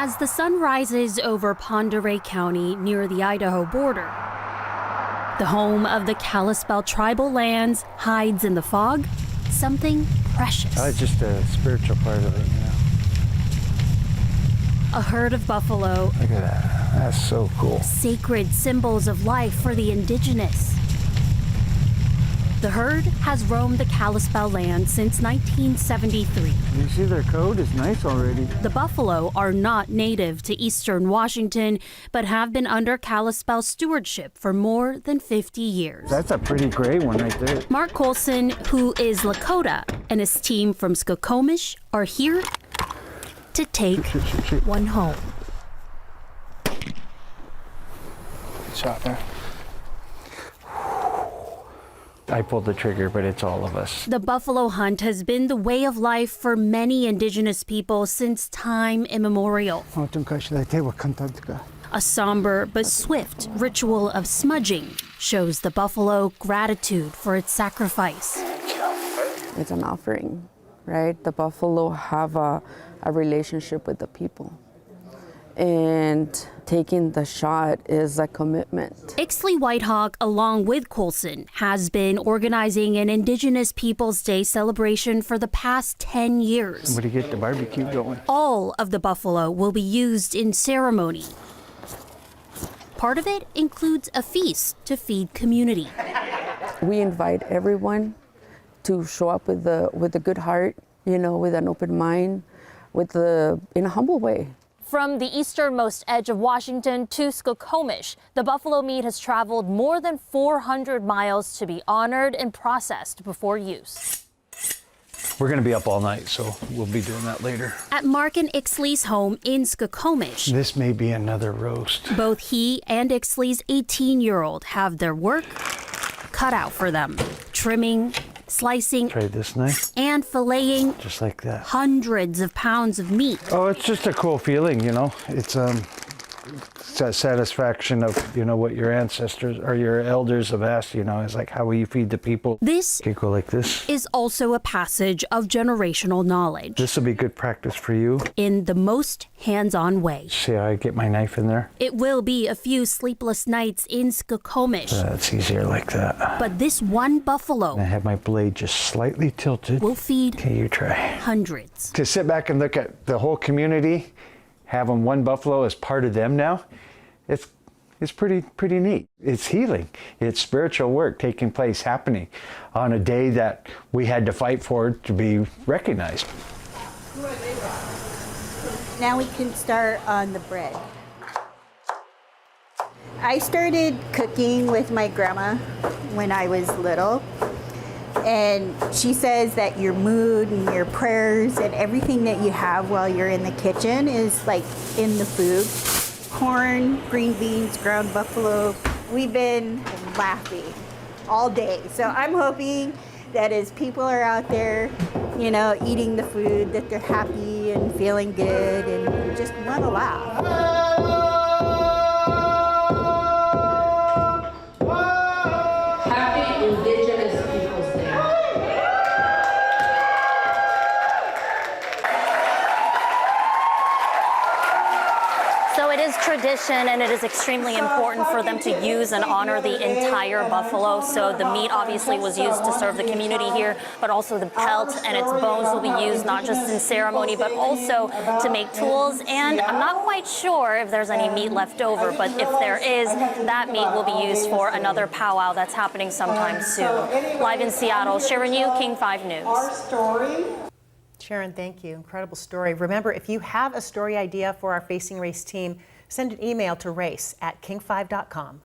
As the sun rises over Pend Orielle County near the Idaho border, the home of the Kalispel tribal lands hides in the fog something precious. Just a spiritual part of it, A herd of buffalo. Look at that. That's so cool. Sacred symbols of life for the indigenous. The herd has roamed the Kalispel land since 1973. You see their coat is nice already. The buffalo are not native to eastern Washington, but have been under Kalispel stewardship for more than 50 years. That's a pretty gray one right there. Mark Colson, who is Lakota, and his team from Skokomish are here to take one home. Shot there. I pulled the trigger, but it's all of us. The buffalo hunt has been the way of life for many indigenous people since time immemorial. A somber but swift ritual of smudging shows the buffalo gratitude for its sacrifice. It's an offering, right? The buffalo have a relationship with the people. And taking the shot is a commitment. Ixley Whitehawk, along with Colson, has been organizing an Indigenous Peoples Day celebration for the past 10 years. Somebody get the barbecue going. All of the buffalo will be used in ceremony. Part of it includes a feast to feed community. We invite everyone to show up with a good heart, with an open mind, in a humble way. From the easternmost edge of Washington to Skokomish, the buffalo meat has traveled more than 400 miles to be honored and processed before use. We're going to be up all night, so we'll be doing that later. At Mark and Ixley's home in Skokomish, This may be another roast. both he and Ixley's 18-year-old have their work cut out for them. Trimming, slicing, Try this knife. and filleting Just like that. hundreds of pounds of meat. Oh, it's just a cool feeling, It's that satisfaction of, what your ancestors or your elders have asked, It's like, how will you feed the people? This Okay, go like this. is also a passage of generational knowledge This will be good practice for you. in the most hands-on way. See how I get my knife in there? It will be a few sleepless nights in Skokomish, It's easier like that. but this one buffalo I have my blade just slightly tilted. will feed Okay, you try. hundreds. To sit back and look at the whole community, having one buffalo as part of them now, it's pretty neat. It's healing. It's spiritual work taking place, happening on a day that we had to fight for to be recognized. Now we can start on the bread. I started cooking with my grandma when I was little. And she says that your mood and your prayers and everything that you have while you're in the kitchen is like in the food. Corn, green beans, ground buffalo. We've been laughing all day. So I'm hoping that as people are out there, eating the food, that they're happy and feeling good and just want to laugh. Indigenous Peoples Day. So it is tradition, and it is extremely important for them to use and honor the entire buffalo. So the meat obviously was used to serve the community here, but also the pelt and its bones will be used not just in ceremony, but also to make tools. And I'm not quite sure if there's any meat left over, but if there is, that meat will be used for another powwow that's happening sometime soon. Live in Seattle, Sharon Yu, King 5 News. Sharon, thank you. Incredible story. Remember, if you have a story idea for our Facing Race team, send an email to race@king5.com.